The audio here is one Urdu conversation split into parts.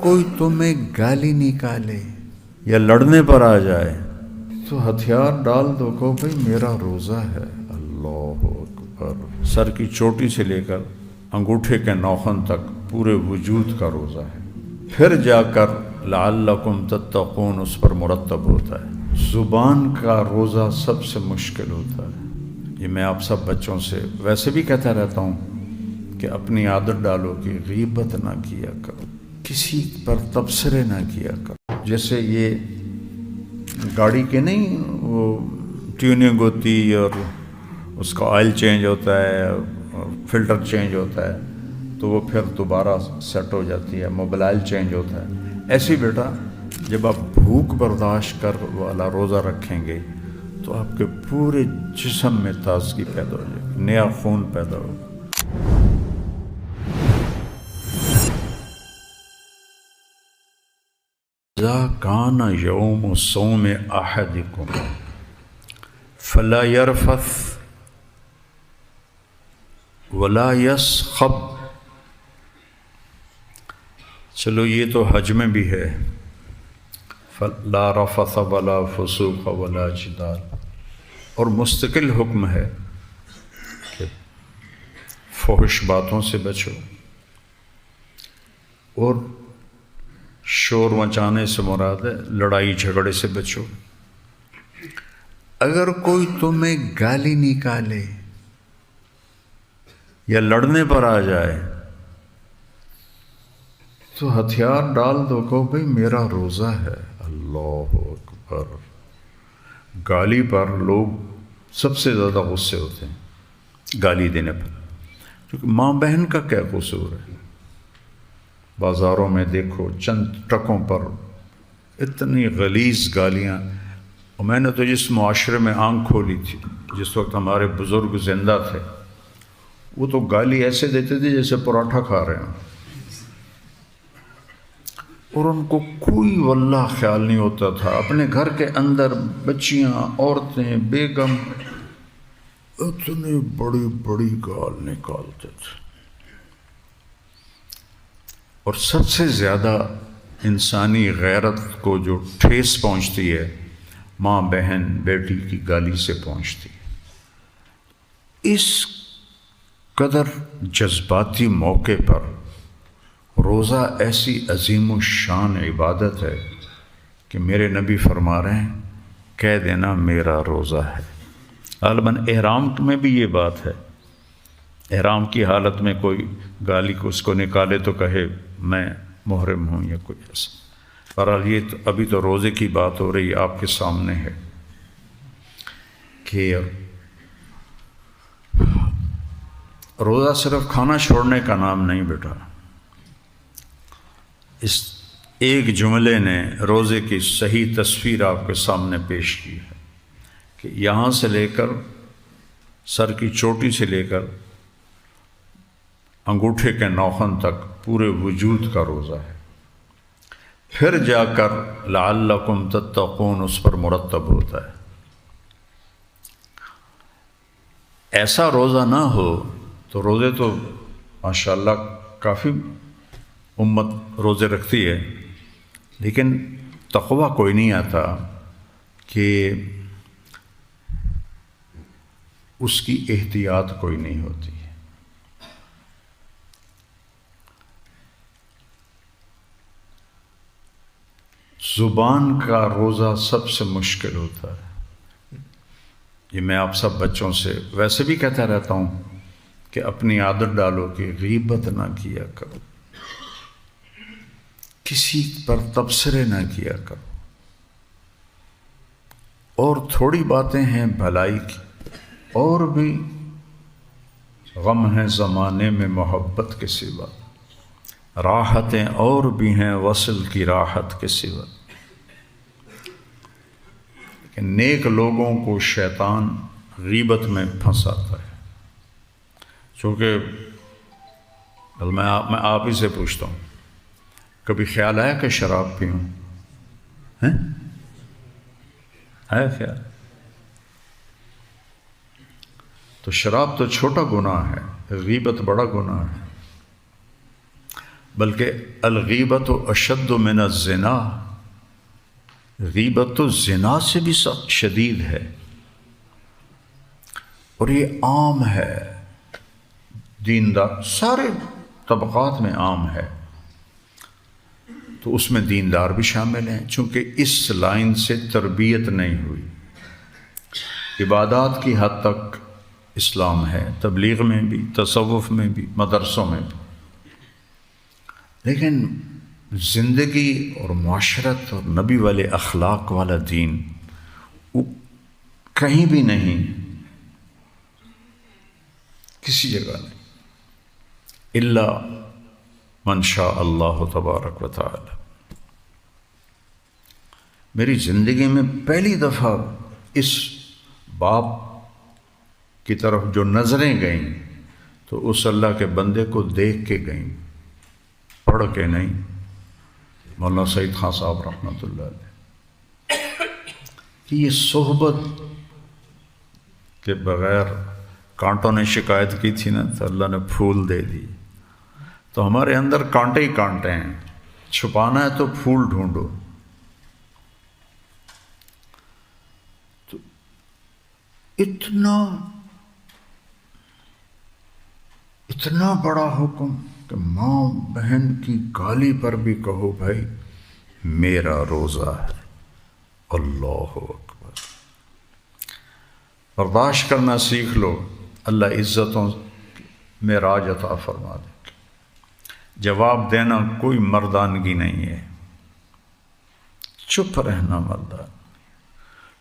کوئی تمہیں گالی نکالے یا لڑنے پر آ جائے تو ہتھیار ڈال دو، کہو بھائی میرا روزہ ہے۔ اللہ اکبر۔ سر کی چوٹی سے لے کر انگوٹھے کے ناخن تک پورے وجود کا روزہ ہے، پھر جا کر لعلکم تتقون اس پر مرتب ہوتا ہے۔ زبان کا روزہ سب سے مشکل ہوتا ہے۔ یہ میں آپ سب بچوں سے ویسے بھی کہتا رہتا ہوں کہ اپنی عادت ڈالو کہ غیبت نہ کیا کرو، کسی پر تبصرے نہ کیا کرو۔ جیسے یہ گاڑی کے نہیں وہ ٹیوننگ ہوتی اور اس کا آئل چینج ہوتا ہے، فلٹر چینج ہوتا ہے تو وہ پھر دوبارہ سیٹ ہو جاتی ہے، موبائل آئل چینج ہوتا ہے۔ ایسے ہی بیٹا جب آپ بھوک برداشت کر والا روزہ رکھیں گے تو آپ کے پورے جسم میں تازگی پیدا ہو جائے گی، نیا خون پیدا ہوگا۔ اذا کان یوم صوم احدکم فلا یرفث ولا یسخب۔ چلو یہ تو حج میں بھی ہے، لا رفث ولا فسوق ولا جدال، اور مستقل حکم ہے کہ فحش باتوں سے بچو اور شور مچانے سے مراد ہے لڑائی جھگڑے سے بچو۔ اگر کوئی تمہیں گالی نکالے یا لڑنے پر آ جائے تو ہتھیار ڈال دو، کہو بھائی میرا روزہ ہے۔ اللہ اکبر۔ گالی پر لوگ سب سے زیادہ غصے ہوتے ہیں، گالی دینے پر، کیونکہ ماں بہن کا کیا قصور ہے؟ بازاروں میں دیکھو چند ٹرکوں پر اتنی غلیظ گالیاں، اور میں نے تو جس معاشرے میں آنکھ کھولی تھی جس وقت ہمارے بزرگ زندہ تھے، وہ تو گالی ایسے دیتے تھے جیسے پراٹھا کھا رہے ہیں، اور ان کو کوئی واللہ خیال نہیں ہوتا تھا۔ اپنے گھر کے اندر بچیاں، عورتیں، بیگم اتنی بڑی بڑی گال نکالتے تھے۔ اور سب سے زیادہ انسانی غیرت کو جو ٹھیس پہنچتی ہے ماں بہن بیٹی کی گالی سے پہنچتی ہے۔ اس قدر جذباتی موقع پر روزہ ایسی عظیم الشان عبادت ہے کہ میرے نبی فرما رہے ہیں کہہ دینا میرا روزہ ہے۔ غالباً احرام میں بھی یہ بات ہے، احرام کی حالت میں کوئی گالی کو اس کو نکالے تو کہے میں محرم ہوں یا کوئی ایسا۔ بہرحال یہ تو ابھی تو روزے کی بات ہو رہی آپ کے سامنے ہے کہ روزہ صرف کھانا چھوڑنے کا نام نہیں بیٹا۔ اس ایک جملے نے روزے کی صحیح تصویر آپ کے سامنے پیش کی ہے کہ یہاں سے لے کر سر کی چوٹی سے لے کر انگوٹھے کے ناخن تک پورے وجود کا روزہ ہے، پھر جا کر لعلکم تتقون اس پر مرتب ہوتا ہے۔ ایسا روزہ نہ ہو تو روزے تو ماشاءاللہ کافی امت روزے رکھتی ہے، لیکن تقویٰ کوئی نہیں آتا کہ اس کی احتیاط کوئی نہیں ہوتی۔ زبان کا روزہ سب سے مشکل ہوتا ہے۔ یہ میں آپ سب بچوں سے ویسے بھی کہتا رہتا ہوں کہ اپنی عادت ڈالو کہ غیبت نہ کیا کرو، کسی پر تبصرے نہ کیا کرو، اور تھوڑی باتیں ہیں بھلائی کی، اور بھی غم ہیں زمانے میں محبت کے سوا، راحتیں اور بھی ہیں وصل کی راحت کے سوا۔ کہ نیک لوگوں کو شیطان غیبت میں پھنساتا ہے۔ چونکہ میں آپ ہی سے پوچھتا ہوں، کبھی خیال آیا کہ شراب پیوں؟ آیا خیال؟ تو شراب تو چھوٹا گناہ ہے، غیبت بڑا گناہ ہے۔ بلکہ الغیبت اشد من الزنا، غیبت تو زنا سے بھی سخت شدید ہے، اور یہ عام ہے، دیندار سارے طبقات میں عام ہے، تو اس میں دیندار بھی شامل ہیں، چونکہ اس لائن سے تربیت نہیں ہوئی۔ عبادات کی حد تک اسلام ہے، تبلیغ میں بھی، تصوف میں بھی، مدرسوں میں بھی، لیکن زندگی اور معاشرت اور نبی والے اخلاق والا دین وہ کہیں بھی نہیں، کسی جگہ نہیں، الا من شاء اللہ تبارک و تعالی۔ میری زندگی میں پہلی دفعہ اس باپ کی طرف جو نظریں گئیں تو اس اللہ کے بندے کو دیکھ کے گئیں، پڑھ کے نہیں۔ مولانا سعید خان صاحب رحمۃ اللہ علیہ کہ یہ صحبت کے بغیر، کانٹوں نے شکایت کی تھی نا تو اللہ نے پھول دے دی، تو ہمارے اندر کانٹے ہی کانٹے ہیں، چھپانا ہے تو پھول ڈھونڈو۔ تو اتنا بڑا حکم کہ ماں بہن کی گالی پر بھی کہو بھائی میرا روزہ ہے، اللہ اکبر۔ برداشت کرنا سیکھ لو، اللہ عزتوں میں راج عطا فرما دے۔ جواب دینا کوئی مردانگی نہیں ہے، چپ رہنا مردانگی۔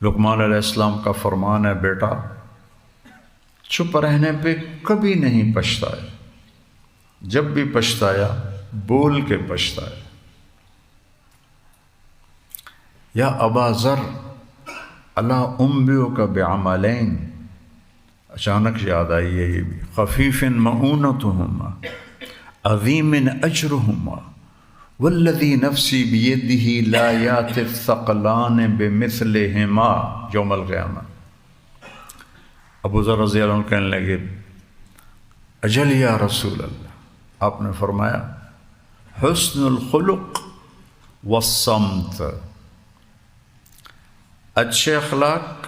لقمان علیہ السلام کا فرمان ہے، بیٹا چپ رہنے پہ کبھی نہیں پچھتایا، جب بھی پچھتایا بول کے پچھتایا۔ یا ابا ذر الا انبئک بعملین، اچانک یاد آئی ہے یہ بھی، خفیف مؤونتہما عظیم اجرہما والذی نفسی بیدہ لا یاتی الثقلان بمثلہما یوم القیامہ۔ ابو ذر رضی اللہ عنہ کہنے لگے اجل یا رسول اللہ، آپ نے فرمایا حسن الخلق والصمت، اچھے اخلاق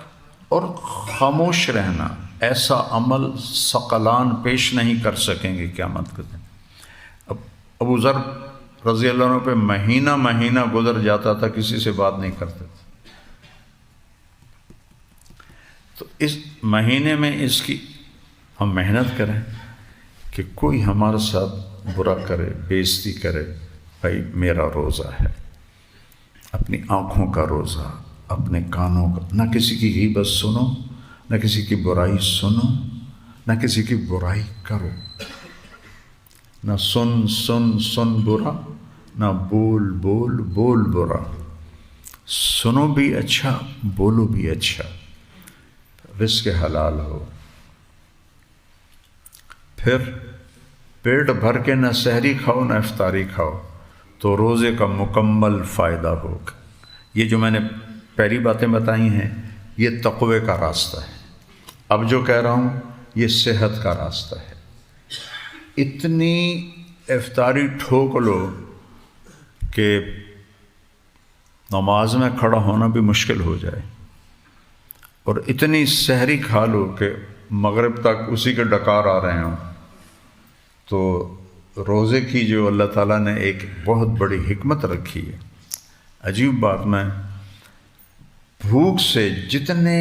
اور خاموش رہنا، ایسا عمل ثقلان پیش نہیں کر سکیں گے قیامت کے دن۔ اب ابو ذر رضی اللہ عنہ پہ مہینہ مہینہ گزر جاتا تھا، کسی سے بات نہیں کرتے تھے، تو اس مہینے میں اس کی ہم محنت کریں کہ کوئی ہمارے ساتھ برا کرے، بے عزتی کرے، بھائی میرا روزہ ہے، اپنی آنکھوں کا روزہ، اپنے کانوں کا، نہ کسی کی غیبت سنو، نہ کسی کی برائی سنو، نہ کسی کی برائی کرو، نہ سن سن سن برا، نہ بول بول بول برا، سنو بھی اچھا بولو بھی اچھا، رزق حلال ہو۔ پھر پیٹ بھر کے نہ سحری کھاؤ نہ افطاری کھاؤ تو روزے کا مکمل فائدہ ہوگا۔ یہ جو میں نے پہلی باتیں بتائی ہیں یہ تقوی کا راستہ ہے، اب جو کہہ رہا ہوں یہ صحت کا راستہ ہے۔ اتنی افطاری ٹھوک لو کہ نماز میں کھڑا ہونا بھی مشکل ہو جائے، اور اتنی سحری کھا لو کہ مغرب تک اسی کے ڈکار آ رہے ہوں، تو روزے کی جو اللہ تعالیٰ نے ایک بہت بڑی حکمت رکھی ہے۔ عجیب بات، میں بھوک سے جتنے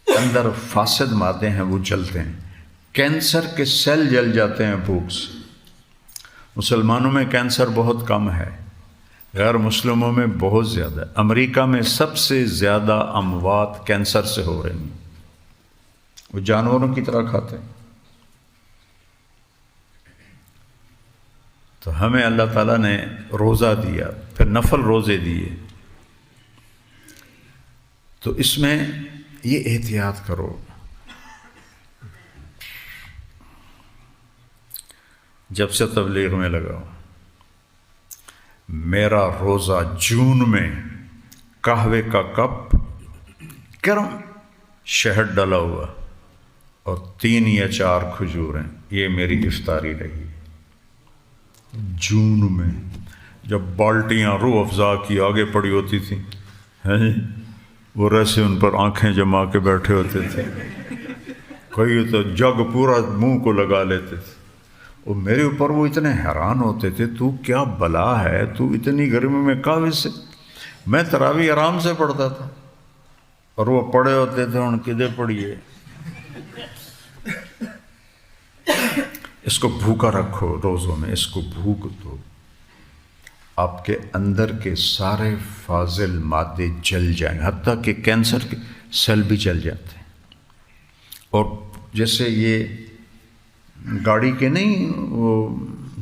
اندر فاسد مادے ہیں وہ جلتے ہیں، کینسر کے سیل جل جاتے ہیں بھوک سے۔ مسلمانوں میں کینسر بہت کم ہے، غیر مسلموں میں بہت زیادہ ہے۔ امریکہ میں سب سے زیادہ اموات کینسر سے ہو رہی ہیں، وہ جانوروں کی طرح کھاتے ہیں۔ تو ہمیں اللہ تعالیٰ نے روزہ دیا، پھر نفل روزے دیے، تو اس میں یہ احتیاط کرو، جب سے تبلیغ میں لگاؤ، میرا روزہ جون میں قہوے کا کپ گرم شہد ڈلا ہوا اور 3 یا 4 کھجوریں، یہ میری افطاری رہی۔ جون میں جب بالٹیاں روح افزا کی آگے پڑی ہوتی تھیں، وہ ایسے ان پر آنکھیں جما کے بیٹھے ہوتے تھے، کوئی تو جگ پورا منہ کو لگا لیتے تھے، اور میرے اوپر وہ اتنے حیران ہوتے تھے، تو کیا بلا ہے، تو اتنی گرمی میں کعوے سے؟ میں تراویح آرام سے پڑھتا تھا، اور وہ پڑھے ہوتے تھے، ان کدے پڑھیے، اس کو بھوکا رکھو روزوں میں، اس کو بھوک دو، آپ کے اندر کے سارے فاضل مادے جل جائیں، حتیٰ کہ کینسر کے سیل بھی جل جاتے ہیں۔ اور جیسے یہ گاڑی کے نہیں وہ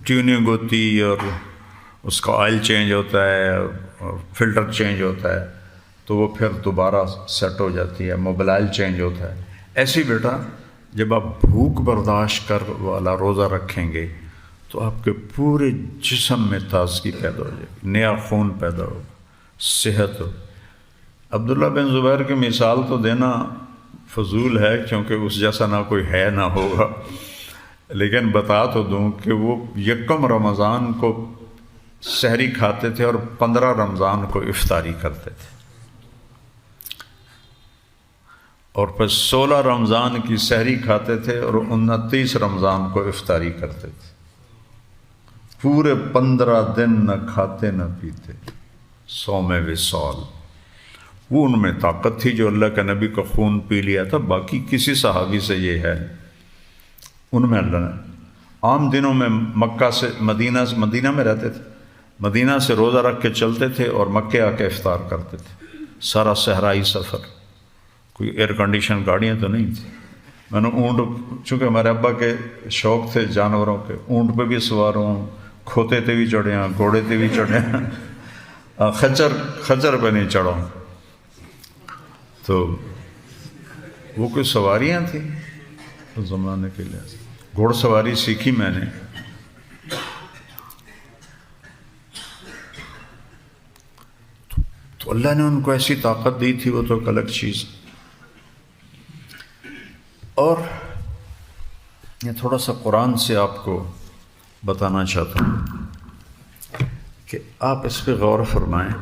ٹیوننگ ہوتی اور اس کا آئل چینج ہوتا ہے اور فلٹر چینج ہوتا ہے تو وہ پھر دوبارہ سیٹ ہو جاتی ہے، موبلائل چینج ہوتا ہے، ایسے ہی بیٹا جب آپ بھوک برداشت کر والا روزہ رکھیں گے تو آپ کے پورے جسم میں تازگی پیدا ہو جائے گی، نیا خون پیدا ہوگا، صحت ہو۔ عبداللہ بن زبیر کی مثال تو دینا فضول ہے کیونکہ اس جیسا نہ کوئی ہے نہ ہوگا، لیکن بتا تو دوں کہ وہ یکم رمضان کو سحری کھاتے تھے اور 15 رمضان کو افطاری کرتے تھے، اور پھر 16 رمضان کی سحری کھاتے تھے اور 29 رمضان کو افطاری کرتے تھے، پورے 15 دن نہ کھاتے نہ پیتے، صوم وصال۔ وہ ان میں طاقت تھی جو اللہ کے نبی کا خون پی لیا تھا، باقی کسی صحابی سے یہ ہے ان میں اللہ نے عام دنوں میں مکہ سے مدینہ میں رہتے تھے، مدینہ سے روزہ رکھ کے چلتے تھے اور مکے آ کے افطار کرتے تھے، سارا صحرائی سفر، کوئی ایئر کنڈیشن گاڑیاں تو نہیں تھیں۔ میں نے اونٹ، چونکہ ہمارے ابا کے شوق تھے جانوروں کے، اونٹ پہ بھی سوار ہوں، کھوتے تے بھی چڑھے ہیں، گھوڑے تے بھی چڑھے ہیں، خچر پہ نہیں چڑھا ہوں، تو وہ کوئی سواریاں تھیں اس زمانے کے لحاظ سے۔ گھوڑ سواری سیکھی میں نے، تو اللہ نے ان کو ایسی طاقت دی تھی، وہ تو ایک الگ چیز۔ اور یہ تھوڑا سا قرآن سے آپ کو بتانا چاہتا ہوں کہ آپ اس پہ غور فرمائیں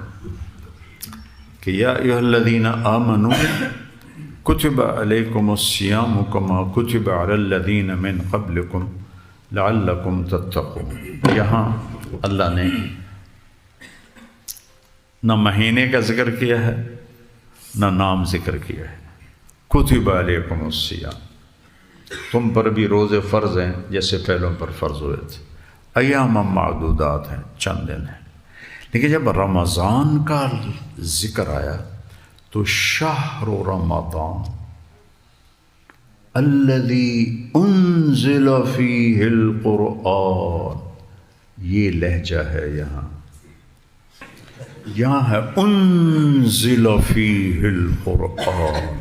کہ یا ایھا الذین آمنوا کتب علیکم الصیام کما کتب علی الذین من قبلکم لعلکم تتقون۔ یہاں اللہ نے نہ مہینے کا ذکر کیا ہے نہ نام ذکر کیا ہے، کتب علیکم الصیام، تم پر بھی روزے فرض ہیں جیسے پہلوں پر فرض ہوئے تھے، ایام معدودات ہیں، چند دن ہیں۔ لیکن جب رمضان کا ذکر آیا تو شہر رمضان الذی انزل فیہ القرآن، یہ لہجہ ہے یہاں ہے انزل فیہ القرآن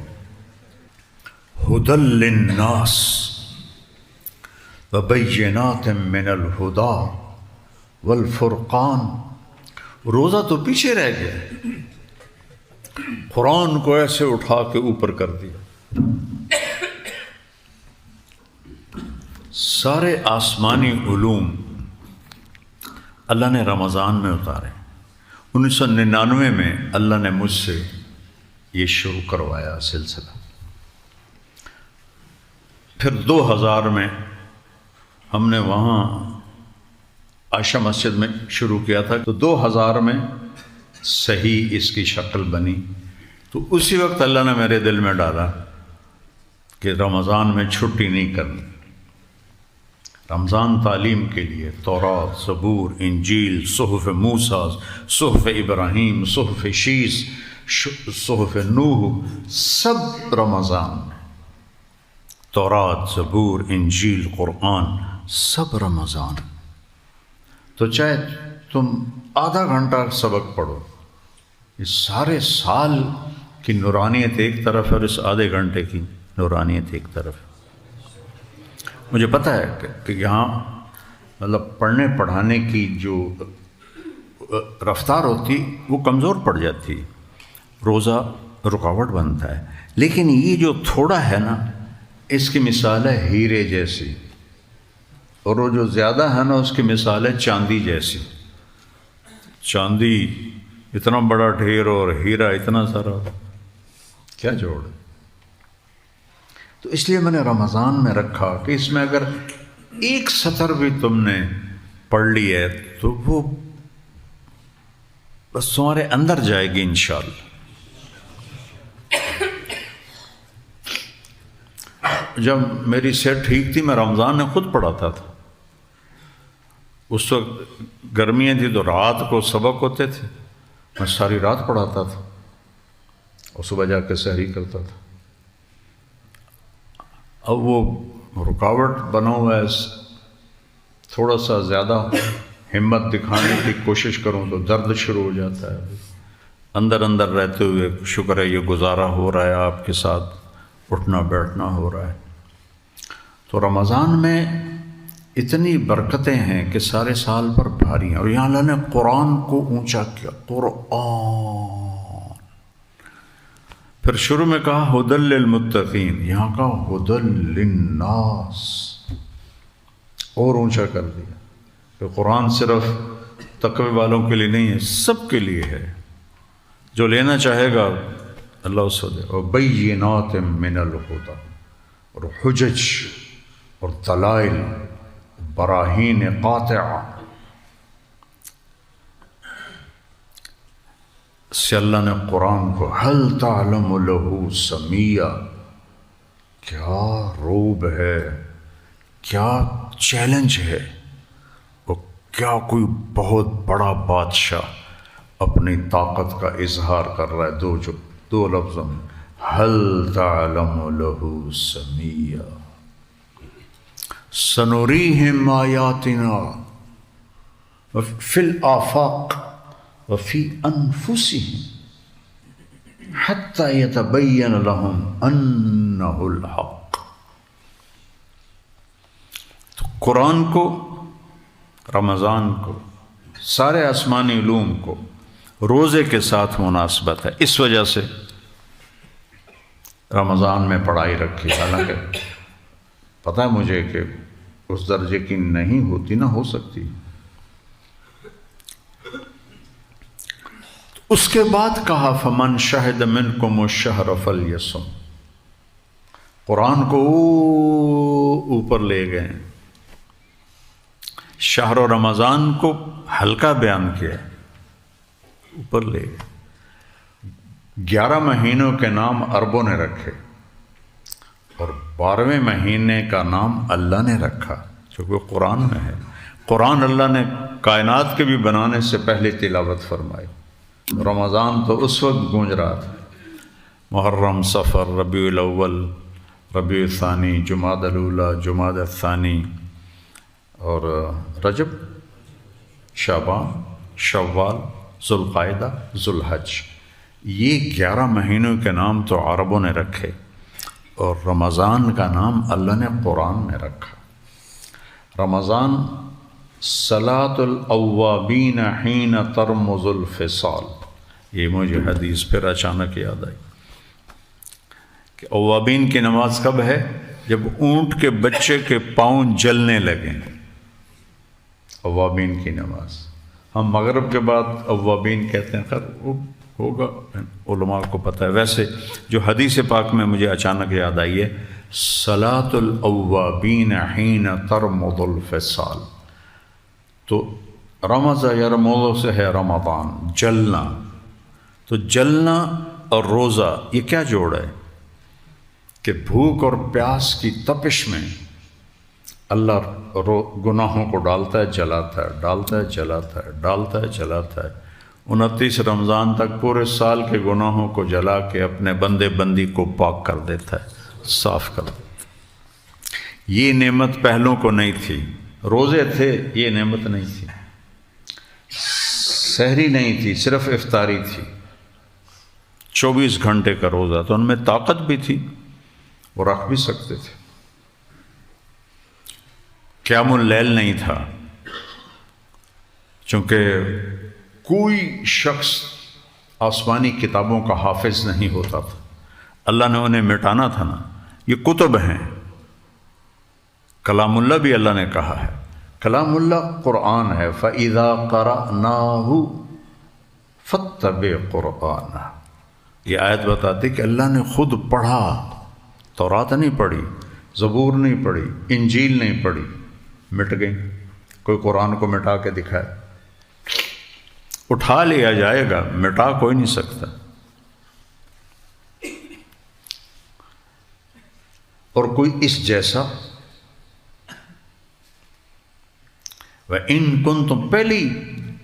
ھدی للناس وبینات من الھدی والفرقان۔ روزہ تو پیچھے رہ گیا، قرآن کو ایسے اٹھا کے اوپر کر دیا، سارے آسمانی علوم اللہ نے رمضان میں اتارے۔ 1999 میں اللہ نے مجھ سے یہ شروع کروایا سلسلہ، پھر 2000 میں ہم نے وہاں عائشہ مسجد میں شروع کیا تھا، تو 2000 میں صحیح اس کی شکل بنی، تو اسی وقت اللہ نے میرے دل میں ڈالا کہ رمضان میں چھٹی نہیں کرنی، رمضان تعلیم کے لیے تورات، زبور، انجیل، صحف موسیٰ، صحف ابراہیم، صحف شیس، صحف نوح، سب رمضان میں، تورات، زبور، انجیل، قرآن، سب رمضان۔ تو چاہے تم آدھا گھنٹہ سبق پڑھو، اس سارے سال کی نورانیت ایک طرف ہے اور اس آدھے گھنٹے کی نورانیت ایک طرف ہے۔ مجھے پتہ ہے کہ یہاں مطلب پڑھنے پڑھانے کی جو رفتار ہوتی وہ کمزور پڑ جاتی، روزہ رکاوٹ بنتا ہے، لیکن یہ جو تھوڑا ہے نا، اس کی مثال ہے ہیرے جیسی، اور وہ جو زیادہ ہے نا اس کی مثال ہے چاندی جیسی. چاندی اتنا بڑا ڈھیر اور ہیرا اتنا سارا، کیا جوڑ. تو اس لیے میں نے رمضان میں رکھا کہ اس میں اگر ایک سطر بھی تم نے پڑھ لی ہے تو وہ بس تمہارے اندر جائے گی انشاءاللہ. جب میری صحت ٹھیک تھی میں رمضان میں خود پڑھاتا تھا. اس وقت گرمیاں تھی تو رات کو سبق ہوتے تھے، میں ساری رات پڑھاتا تھا اور صبح جا کے سحری کرتا تھا. اب وہ رکاوٹ بنا ہوا ہے، تھوڑا سا زیادہ ہمت دکھانے کی کوشش کروں تو درد شروع ہو جاتا ہے. اندر اندر رہتے ہوئے شکر ہے یہ گزارا ہو رہا ہے، آپ کے ساتھ اٹھنا بیٹھنا ہو رہا ہے. تو رمضان میں اتنی برکتیں ہیں کہ سارے سال پر بھاری ہیں. اور یہاں اللہ نے قرآن کو اونچا کیا، قرآن. پھر شروع میں کہا ہدی للمتقین، یہاں کا ہدی للناس، اور اونچا کر دیا کہ قرآن صرف تقوی والوں کے لیے نہیں ہے، سب کے لیے ہے. جو لینا چاہے گا اللہ اس کو دے. اور بینات من الہدی، اور حجج اور دلائل، براہین قاطعہ سے اللہ نے قرآن کو هل تعلم له سمیہ، کیا روب ہے، کیا چیلنج ہے، اور کیا کوئی بہت بڑا بادشاہ اپنی طاقت کا اظہار کر رہا ہے. دو لفظوں میں هل تعلم له سمیہ. سنریہم آیاتنا فی الآفاق وفی انفسہم حتی یتبین لہم انہ الحق. تو قرآن کو، رمضان کو، سارے آسمانی علوم کو روزے کے ساتھ مناسبت ہے. اس وجہ سے رمضان میں پڑھائی رکھی. حالانکہ پتہ ہے مجھے کہ اس درجے کی نہیں ہوتی، نہ ہو سکتی. اس کے بعد کہا فمن شہد منکم الشہر فلیصم. قرآن کو اوپر لے گئے، شہر و رمضان کو ہلکا بیان کیا، اوپر لے گئے. 11 مہینوں کے نام عربوں نے رکھے اور 12ویں مہینے کا نام اللہ نے رکھا، چونکہ وہ قرآن میں ہے. قرآن اللہ نے کائنات کے بھی بنانے سے پہلے تلاوت فرمائی. رمضان تو اس وقت گونج رہا تھا. محرم، صفر، ربیع الاول، ربیع الثانی، جمادی الاولی، جمادی الثانی، اور رجب، شعبان، شوال، ذوالقعدہ، ذوالحج. یہ 11 مہینوں کے نام تو عربوں نے رکھے اور رمضان کا نام اللہ نے قرآن میں رکھا. رمضان صلاۃ الاوابین حین ترمز الفصال. یہ مجھے حدیث پھر اچانک یاد آئی کہ اوابین کی نماز کب ہے؟ جب اونٹ کے بچے کے پاؤں جلنے لگیں. اوابین کی نماز. ہم مغرب کے بعد اوابین کہتے ہیں، خیر وہ ہوگا، علماء کو پتہ ہے. ویسے جو حدیث پاک میں مجھے اچانک یاد آئی ہے، صلاۃ الاوابین حین ترمض الفصال. تو رمض یرمض سے ہے رمضان، جلنا. تو جلنا اور روزہ یہ کیا جوڑ ہے کہ بھوک اور پیاس کی تپش میں اللہ گناہوں کو ڈالتا ہے جلاتا ہے، ڈالتا ہے جلاتا ہے، ڈالتا ہے جلاتا ہے. 29 رمضان تک پورے سال کے گناہوں کو جلا کے اپنے بندے بندی کو پاک کر دیتا ہے، صاف کر دیتا ہے. یہ نعمت پہلوں کو نہیں تھی. روزے تھے، یہ نعمت نہیں تھی. سحری نہیں تھی، صرف افطاری تھی. 24 گھنٹے کا روزہ، تو ان میں طاقت بھی تھی، وہ رکھ بھی سکتے تھے. قیام اللیل نہیں تھا، چونکہ کوئی شخص آسمانی کتابوں کا حافظ نہیں ہوتا تھا. اللہ نے انہیں مٹانا تھا نا. یہ کتب ہیں، کلام اللہ بھی اللہ نے کہا ہے. کلام اللہ قرآن ہے، فَإِذَا قَرَأْنَاهُ فَاتَّبِعْ قُرْآنَهُ۔ یہ آیت بتاتی کہ اللہ نے خود پڑھا، تورات نہیں پڑھی، زبور نہیں پڑھی، انجیل نہیں پڑھی، مٹ گئی۔ کوئی قرآن کو مٹا کے دکھائے، اٹھا لیا جائے گا، مٹا کوئی نہیں سکتا۔ اور کوئی اس جیسا وَإِن كُنتُم، پہلی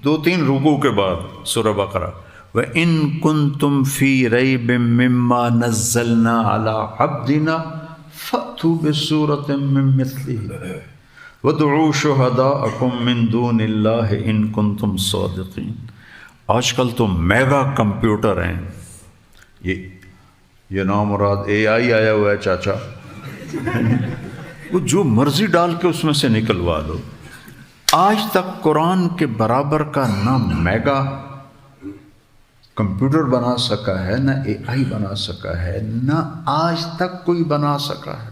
2-3 رکوع کے بعد سورہ بقرہ، وَإِن كُنتُم فِي رَيْبٍ مِّمَّا نَزَّلْنَا عَلَىٰ عَبْدِنَا فَأْتُوا بِسُورَةٍ مِّن مِّثْلِهِ وَادْعُوا شُهَدَاءَكُم مِّن دُونِ اللَّهِ إِن كُنتُم صَادِقِينَ۔ آج کل تو میگا کمپیوٹر ہیں، یہ نام مراد اے آئی آیا ہوا ہے چاچا، وہ جو مرضی ڈال کے اس میں سے نکلوا دو۔ آج تک قرآن کے برابر کا نہ میگا کمپیوٹر بنا سکا ہے، نہ اے آئی بنا سکا ہے، نہ آج تک کوئی بنا سکا ہے۔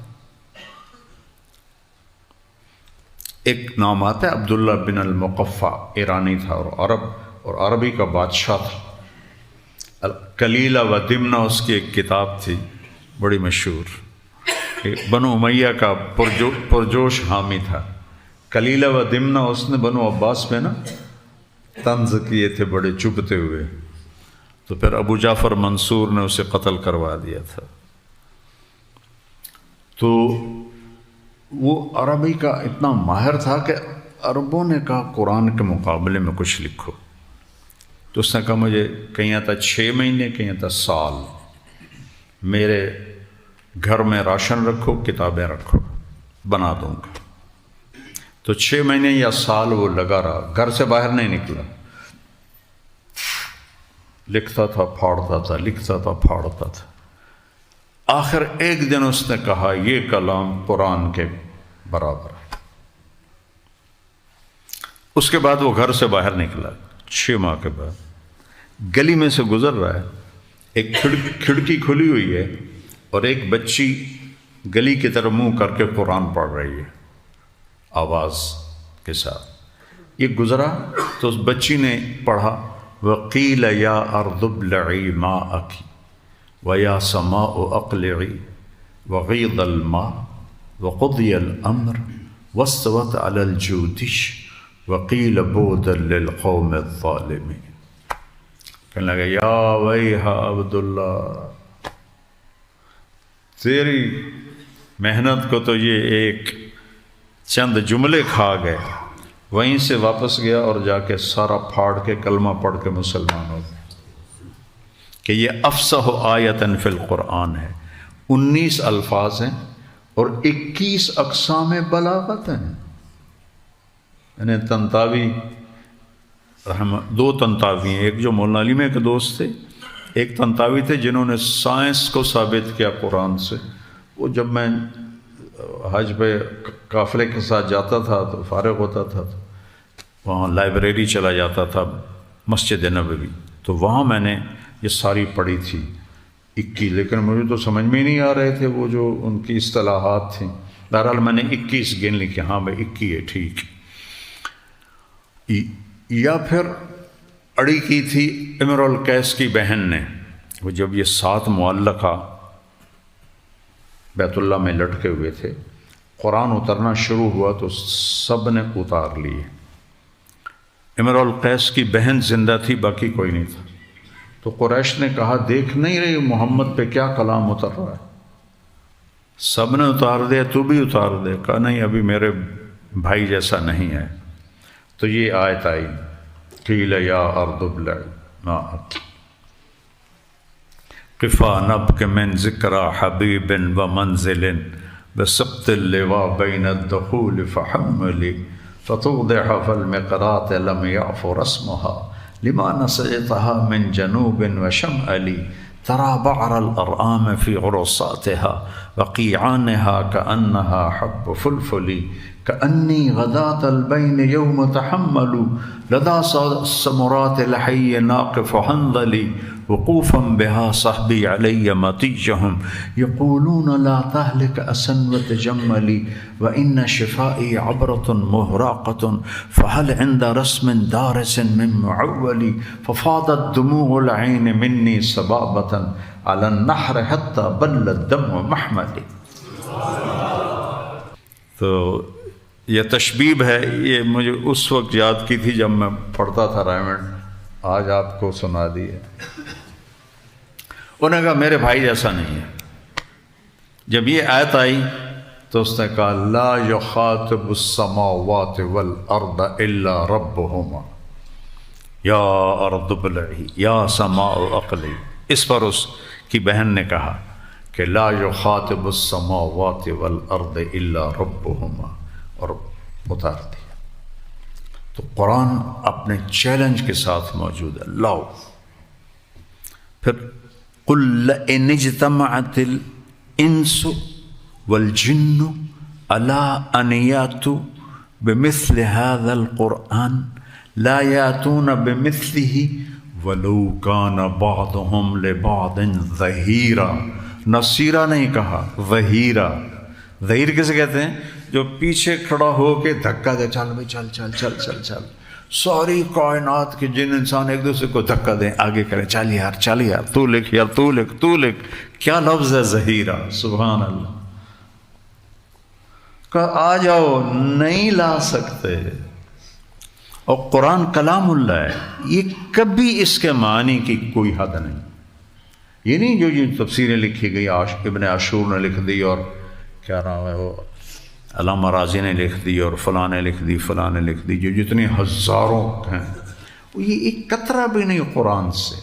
ایک نام آتا ہے عبداللہ بن المقفع، ایرانی تھا اور عربی کا بادشاہ تھا۔ کلیلہ و دمنہ اس کی ایک کتاب تھی بڑی مشہور، بنو امیہ کا پرجوش حامی تھا۔ کلیلہ و دمنہ اس نے بنو عباس میں نا طنز کیے تھے بڑے چبھتے ہوئے، تو پھر ابو جعفر منصور نے اسے قتل کروا دیا تھا۔ تو وہ عربی کا اتنا ماہر تھا کہ عربوں نے کہا قرآن کے مقابلے میں کچھ لکھو، تو اس نے کہا مجھے کہیں آتا 6 مہینے، کہیں آتا سال، میرے گھر میں راشن رکھو، کتابیں رکھو، بنا دوں گا۔ تو 6 مہینے یا سال وہ لگا رہا، گھر سے باہر نہیں نکلا، لکھتا تھا پھاڑتا تھا، لکھتا تھا پھاڑتا تھا۔ آخر ایک دن اس نے کہا یہ کلام قرآن کے برابر ہے۔ اس کے بعد وہ گھر سے باہر نکلا، 6 ماہ کے بعد گلی میں سے گزر رہا ہے، ایک کھڑکی کھلی ہوئی ہے اور ایک بچی گلی کی طرف منہ کر کے قرآن پڑھ رہی ہے آواز کے ساتھ۔ یہ گزرا تو اس بچی نے پڑھا وَقِيلَ يَا أَرْضُ ابْلَعِي مَاءَكِ وَيَا سَمَاءُ أَقْلِعِي وَغِيضَ الْمَاءُ وَقُضِيَ الْأَمْرُ وَاسْتَوَتْ عَلَى الْجُودِشِ وَقِيلَ بُعْدًا لِلْقَوْمِ الظَّالِمِينَ۔ کہنے لگا یا ویحا عبداللہ، تیری محنت کو تو یہ ایک چند جملے کھا گئے۔ وہیں سے واپس گیا اور جا کے سارا پھاڑ کے کلمہ پڑھ کے مسلمان ہو گئے۔ کہ یہ افصح آیتن فی القرآن ہے، 19 الفاظ ہیں اور 21 اقسام بلاغت ہیں۔ یعنی تنتاوی 2 تنتاوی ہیں، ایک جو مولانا علی میں کے دوست تھے، ایک تنتاوی تھے جنہوں نے سائنس کو ثابت کیا قرآن سے۔ وہ جب میں حج پہ قافلے کے ساتھ جاتا تھا تو فارغ ہوتا تھا تو وہاں لائبریری چلا جاتا تھا مسجد نبوی، تو وہاں میں نے یہ ساری پڑھی تھی 21، لیکن مجھے تو سمجھ میں نہیں آ رہے تھے وہ جو ان کی اصطلاحات تھیں۔ بہرحال میں نے 21 گن لی کہ ہاں بھائی 21 ہے، ٹھیک۔ یا پھر اڑی کی تھی امر القیس کی بہن نے، وہ جب یہ 7 معلقہ بیت اللہ میں لٹکے ہوئے تھے، قرآن اترنا شروع ہوا تو سب نے اتار لیے۔ امر القیس کی بہن زندہ تھی، باقی کوئی نہیں تھا۔ تو قریش نے کہا دیکھ نہیں رہی محمد پہ کیا کلام اتر رہا ہے؟ سب نے اتار دیا، تو بھی اتار دے۔ کہا نہیں، ابھی میرے بھائی جیسا نہیں ہے۔ تو یہ آیت آئی قیل یا ارض ابلعی ماءک قفا نبک من ذکر حبیب و منزل بسقط اللواء بین الدخول فحملی فتوضح فالمقرات لم يعفر اسمها لما نسيتها من جنوب وشمال ترى بعر الأرآم في عرصاتها وقيعانها كأنها حب فلفل كأني غداة البين يوم تحمل لدى السمرات لحي ناقف حنظلي وقوفا بها صحبي علي مطيجهم يقولون لا تهلك أسا وتجملي وإن شفائي عبرة مهراقة فهل عند رسم دارس من معولي ففاضت دموع العين مني سبابة على النحر حتى بل الدم محملي. تو یہ تشبیب ہے، یہ مجھے اس وقت یاد کی تھی جب میں پڑھتا تھا رائمنڈ، آج آپ کو سنا دی ہے. انہوں نے کہا میرے بھائی جیسا نہیں ہے. جب یہ آیت آئی تو اس نے کہا لا یخاطب السماوات والارض الا ربہما یا ارض ابلعی یا سماء اقلعی. اس پر اس کی بہن نے کہا کہ لا یخاطب السماوات والارض الا ربہما، اور اتار دیا. تو قرآن اپنے چیلنج کے ساتھ موجود ہے. لاؤ. پھر قل لئن اجتمعت الانس والجن على ان یاتوا بمثل هذا القرآن لا یاتون بمثله ولو كان بعضهم لبعض ظہیرا. نصیرہ نہیں کہا، ظہیرا. ظہیر کسے کہتے ہیں؟ جو پیچھے کھڑا ہو کے دھکا دے، چل بھائی چل چل چل چل چل. ساری کائنات کے جن انسان ایک دوسرے کو دھکا دیں، آگے کریں، چل یار چل یار، تو لکھ یار، تو لکھ تو لکھ. کیا لفظ ہے ظہیرہ! سبحان اللہ. کہ آ جاؤ، نہیں لا سکتے. اور قرآن کلام اللہ ہے، یہ کبھی اس کے معنی کی کوئی حد نہیں. یہ نہیں جو یہ تفسیریں لکھی گئی، ابن عاشور نے لکھ دی اور کیا نام ہے وہ علامہ رازی نے لکھ دی اور فلاں نے لکھ دی، فلاں نے لکھ دی، جو جتنے ہزاروں ہیں، یہ ایک قطرہ بھی نہیں قرآن سے.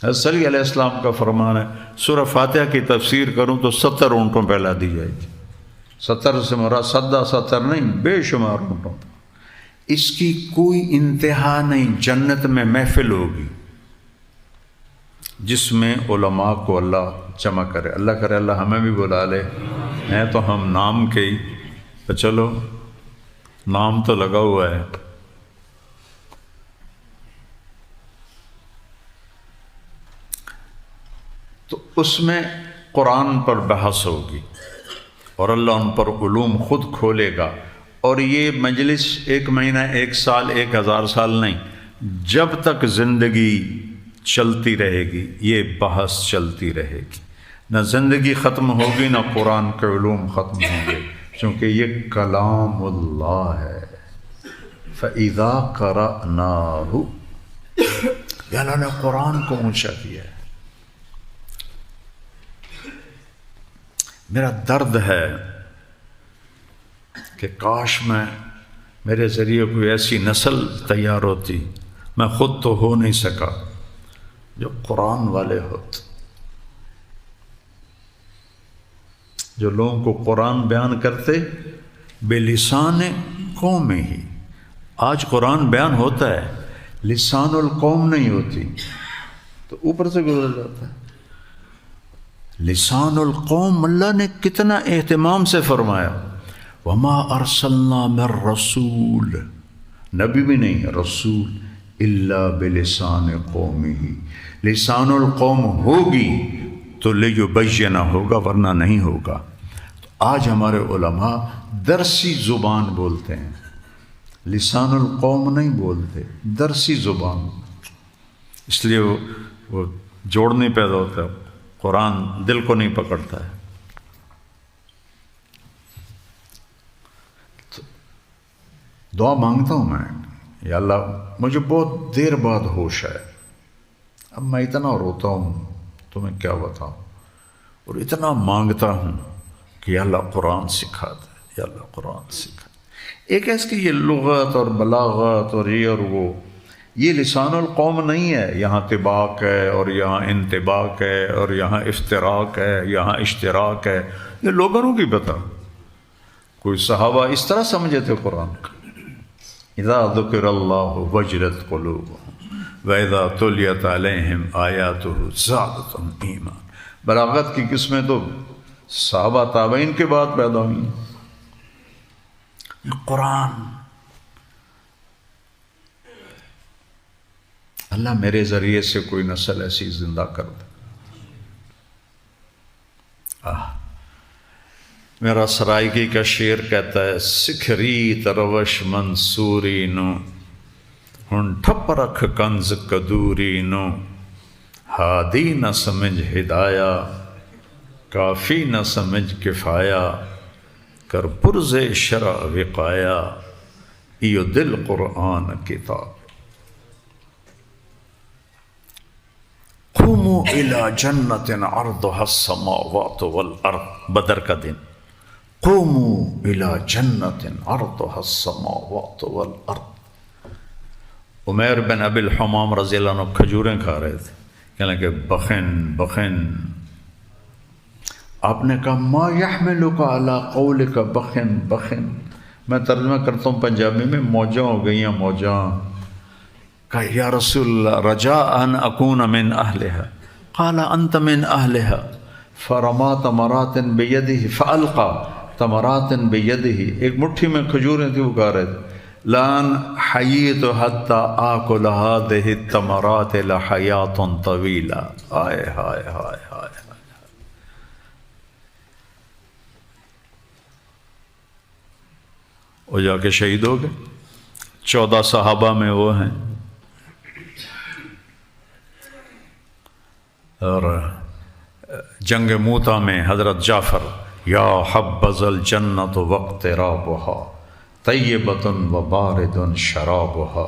حضرت علی علیہ السلام کا فرمان ہے سورہ فاتحہ کی تفسیر کروں تو 70 اونٹوں پہ لا دی جائے گی. 70 سے مراد سدا 70 نہیں، بے شمار اونٹوں. اس کی کوئی انتہا نہیں. جنت میں محفل ہوگی جس میں علماء کو اللہ جمع کرے. اللہ کرے اللہ ہمیں بھی بلا لے. ہیں تو ہم نام کے ہی، تو چلو نام تو لگا ہوا ہے. تو اس میں قرآن پر بحث ہوگی اور اللہ ان پر علوم خود کھولے گا. اور یہ مجلس 1 مہینہ، 1 سال، 1000 سال نہیں، جب تک زندگی چلتی رہے گی یہ بحث چلتی رہے گی. نہ زندگی ختم ہوگی نہ قرآن کے علوم ختم ہوں گے، کیونکہ یہ کلام اللہ ہے. فَإِذَا قَرَأْنَاهُ، یا اللہ نے قرآن کو اونچا کیا ہے. میرا درد ہے کہ کاش میرے ذریعے کوئی ایسی نسل تیار ہوتی. میں خود تو ہو نہیں سکا، جو قرآن والے ہوتے، جو لوگوں کو قرآن بیان کرتے بے لسان قوم ہی. آج قرآن بیان ہوتا ہے، لسان القوم نہیں ہوتی، تو اوپر سے گزر جاتا ہے. لسان القوم اللہ نے کتنا اہتمام سے فرمایا. وما ارسلنا من رسول، نبی بھی نہیں، رسول، الا بلسان قومہ. لسان القوم ہوگی تو لیبین ہوگا، ورنہ نہیں ہوگا. تو آج ہمارے علماء درسی زبان بولتے ہیں، لسان القوم نہیں بولتے، درسی زبان. اس لیے وہ جوڑ نہیں پیدا ہوتا، قرآن دل کو نہیں پکڑتا ہے. دعا مانگتا ہوں میں، یا اللہ مجھے بہت دیر بعد ہوش ہے، اب میں اتنا روتا ہوں تمہیں کیا بتاؤں، اور اتنا مانگتا ہوں کہ یا اللہ قرآن سکھا دے، یا اللہ قرآن سکھا دے. ایک ہے اس کی یہ لغت اور بلاغت اور یہ اور وہ، یہ لسان القوم نہیں ہے. یہاں طباق ہے اور یہاں انطباق ہے اور یہاں افتراق ہے، یہاں اشتراک ہے. یہ لوگوں کی بتا. کوئی صحابہ اس طرح سمجھے تھے قرآن کا. اذا ذکر اللہ وجلت قلوبہم وَإِذَا تُلِيَتْ عَلَيْهِمْ آیَاتُهُ زَادَتْهُمْ ایمان. بلاغت کی قسمیں تو صحابہ تابعین کے بعد پیدا ہوئی. قرآن اللہ میرے ذریعے سے کوئی نسل ایسی زندہ کر دے۔ میرا سرائیکی کا شعر کہتا ہے، سکھری تروش منصوری نو ہن ٹھپ رکھ کنز کدوری نو، ہادی نہ سمجھ ہدایا کافی نہ سمجھ کفایا، کر پرز شرع وقایا ایو دل قرآن کتاب۔ قوموا الى جنت عرضها السماوات والارض، بدر کا دن، قوموا الى جنت عرضها السماوات والارض۔ عمیر بن ابی الحمام رضی اللہ عنہ کھجوریں کھا رہے تھے، کہنے کہ بخن بخن، آپ نے کہا ما یحملک علی قولک بخن بخن، میں ترجمہ کرتا ہوں پنجابی میں، موجاں ہو گئی ہیں موجاں۔ کہا یا رسول اللہ رجاء ان اکون من اہلہا، قال انت من اہلہا، فرما تمرات بیدہ فالقا تمرات بیدہ، ایک مٹھی میں کھجوریں تھی وہ کھا رہے تھے، لان حییت حتی آکل ہذہ التمرات لحیات طویلہ، آئے ہائے ہائے ہائے، وہ جا کے شہید ہو گئے۔ 14 صحابہ میں وہ ہیں، اور جنگ موتا میں حضرت جعفر، یا حبذ الجنت واقترابها طیبۃ وبارد شرابها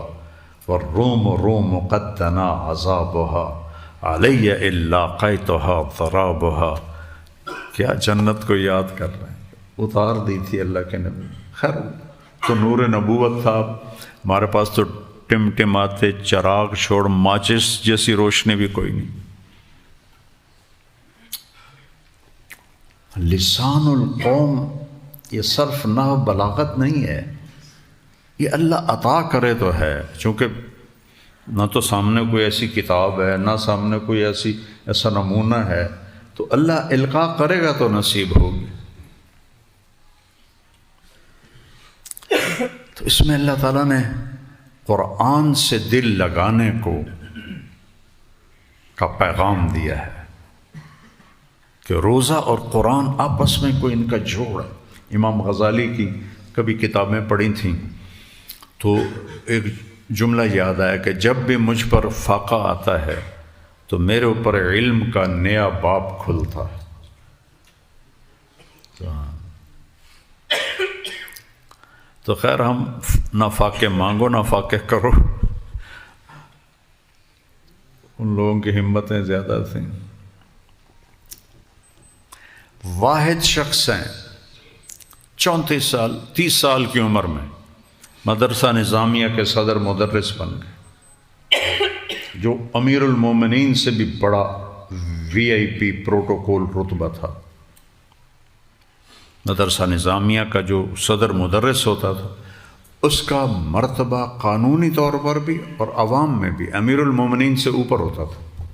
والروم روم قد دنا عذابها علی الا قیتها ضرابها۔ کیا جنت کو یاد کر رہے ہیں، اتار دی تھی اللہ کے نبی۔ خیر تو نور نبوت تھا، ہمارے پاس تو ٹمٹماتے چراغ چھوڑ ماچس جیسی روشنی بھی کوئی نہیں۔ لسان القوم یہ صرف نحو بلاغت نہیں ہے، یہ اللہ عطا کرے تو ہے، چونکہ نہ تو سامنے کوئی ایسی کتاب ہے، نہ سامنے کوئی ایسا نمونہ ہے، تو اللہ القاء کرے گا تو نصیب ہوگی۔ تو اس میں اللہ تعالیٰ نے قرآن سے دل لگانے کا پیغام دیا ہے کہ روزہ اور قرآن آپس میں کوئی ان کا جوڑ ہے۔ امام غزالی کی کبھی کتابیں پڑھی تھیں تو ایک جملہ یاد آیا کہ جب بھی مجھ پر فاقہ آتا ہے تو میرے اوپر علم کا نیا باب کھلتا ہے۔ تو خیر ہم نہ فاقے مانگو نہ فاقے کرو، ان لوگوں کی ہمتیں زیادہ تھیں۔ واحد شخص ہیں 34 سال 30 سال کی عمر میں مدرسہ نظامیہ کے صدر مدرس بن گئے، جو امیر المومنین سے بھی بڑا VIP پروٹوکول رتبہ تھا۔ مدرسہ نظامیہ کا جو صدر مدرس ہوتا تھا اس کا مرتبہ قانونی طور پر بھی اور عوام میں بھی امیر المومنین سے اوپر ہوتا تھا،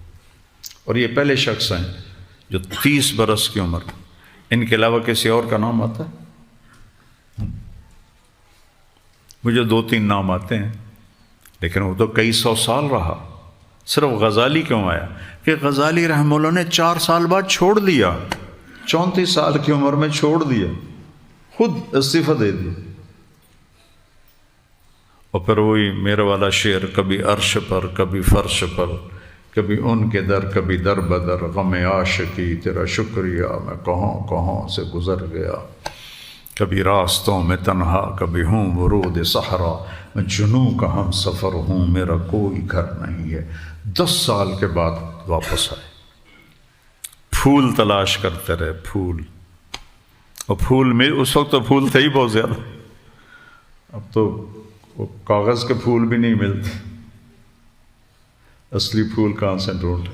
اور یہ پہلے شخص ہیں جو 30 برس کی عمر۔ ان کے علاوہ کسی اور کا نام آتا ہے؟ مجھے 2-3 نام آتے ہیں، لیکن وہ تو کئی 100 سال رہا۔ صرف غزالی کیوں آیا کہ غزالی رحمہ اللہ نے 4 سال بعد چھوڑ دیا، 34 سال کی عمر میں چھوڑ دیا، خود استعفیٰ دے دیا۔ اور پھر وہی میرے والا شعر، کبھی عرش پر کبھی فرش پر، کبھی ان کے در کبھی در بدر، غم عاشقی تیرا شکریہ میں کہاں کہاں سے گزر گیا، کبھی راستوں میں تنہا کبھی ہوں ورود صحرا، میں جنوں کا ہم سفر ہوں میرا کوئی گھر نہیں ہے۔ 10 سال کے بعد واپس آئے، پھول تلاش کرتے رہے، پھول، اور پھول میں اس وقت تو پھول تھے ہی بہت زیادہ، اب تو وہ کاغذ کے پھول بھی نہیں ملتے، اصلی پھول کہاں سے ڈھونڈے۔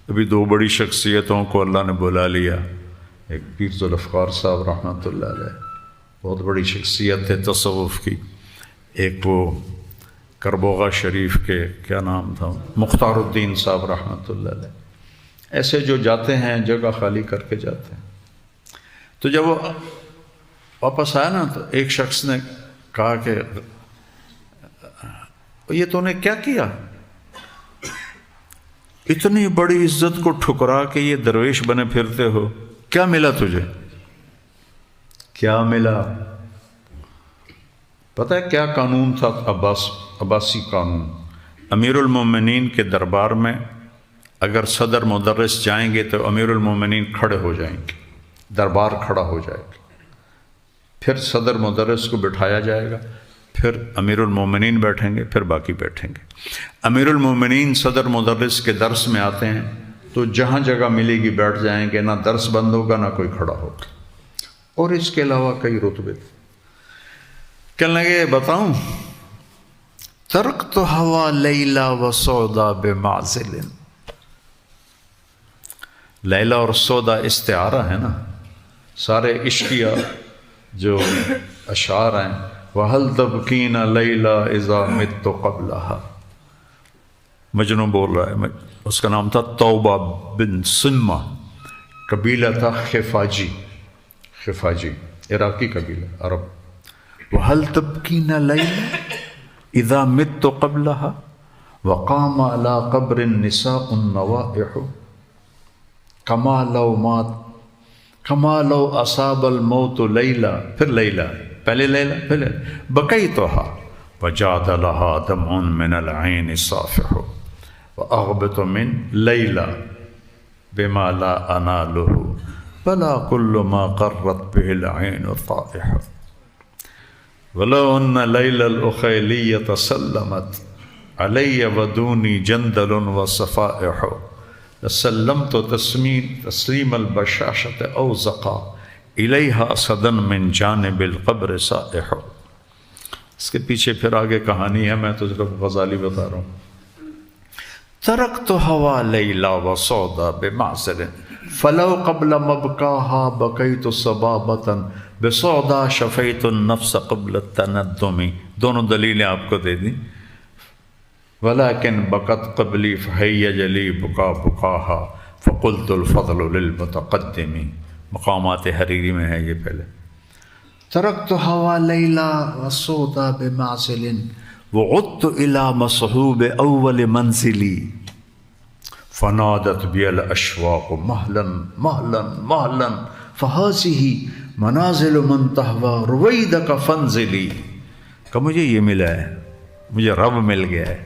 ابھی 2 بڑی شخصیتوں کو اللہ نے بلا لیا، ایک پیر ذوالفقار صاحب رحمۃ اللہ علیہ، بہت بڑی شخصیت ہے تصوف کی، ایک وہ کربوغا شریف کے کیا نام تھا، مختار الدین صاحب رحمۃ اللہ علیہ۔ ایسے جو جاتے ہیں جگہ خالی کر کے جاتے ہیں۔ تو جب وہ واپس آیا نا تو ایک شخص نے کہا کہ یہ تو نے کیا کیا؟ اتنی بڑی عزت کو ٹھکرا کے یہ درویش بنے پھرتے ہو، کیا ملا تجھے؟ کیا ملا؟ پتہ ہے کیا قانون تھا؟ عباسی قانون. امیر المومنین کے دربار میں اگر صدر مدرس جائیں گے تو امیر المومنین کھڑے ہو جائیں گے، دربار کھڑا ہو جائے گا، پھر صدر مدرس کو بٹھایا جائے گا، پھر امیر المومنین بیٹھیں گے، پھر باقی بیٹھیں گے. امیر المومنین صدر مدرس کے درس میں آتے ہیں تو جہاں جگہ ملے گی بیٹھ جائیں گے، نہ درس بند ہوگا نہ کوئی کھڑا ہوگا. اور اس کے علاوہ کئی رتبے تھے. کہنے لگے بتاؤں، ترکت ہوا لیلا و سودا بمعزل. لیلا اور سودا استعارہ ہے نا، سارے عشقیہ جو اشعار ہیں. وَهَلْ تَبْكِينَ لَيْلَا إِذَا مِتُّ قَبْلَهَا. مجنون بول رہا ہے. اس کا نام تھا توبہ بن سنمہ، قبیلہ تھا خفاجی، عراقی قبیلہ عرب. وَهَلْ تَبْكِينَ لَيْلَا إِذَا مِتُّ قَبْلَهَا وَقَامَ عَلَىٰ قَبْرِ النِّسَاءُ النَّوَائِحُ كَمَا لَوْ أَصَابَ الْمَوْتُ لَيْلَا. پھر لیلا، پہلے لیلا پھر بَكَيْتُهَا وَجَادَ لَهَا دَمْعٌ مِّنَ الْعَيْنِ صَافِحُ وَأَغْبِطُ مِنْ لَيْلَا بِمَا لَا أَنَالُهُ بَلَا كُلُّ مَا قَرَّتْ بِهِ الْعَيْنُ طَائِحُ وَلَوْ أَنَّ لَيْلَ الْأُخَيْلِيَّةَ سَلَّمَتْ عَلَيَّ وَدُونِي جَنْدَلٌ وَصَفَائِحُ لَسَلَّمْتُ تَسْلِيمَ الْبَشَاشَةِ أَوْزَقَ إِلَيْهَا صَدًا مِّن جَانِبِ الْقَبْرِ سَائِحُ. اس کے پیچھے پھر آگے کہانی ہے، میں تو صرف غزالی بتا رہا ہوں. ترکت ہوا لیلا و سودا بمعزل فلو قبل مبکاها بکیت صبابتا بسودا شفیت النفس قبل التندم. دونوں دلیلیں آپ کو دے دیں. ولیکن بکت قبلی فہیج لی بکا بکاہا فقلت الفضل للمتقدم. مقامات حریری میں ہے یہ پہلے. ترکت ہوا لیلا و سودا بمعزل وعدت الى مصحوب اول منزلی فنادت بی الاشواق مہلا مہلا مہلا فہذہ منازل من تہوی رویدک فانزلی. کہ مجھے یہ ملا ہے، مجھے رب مل گیا ہے.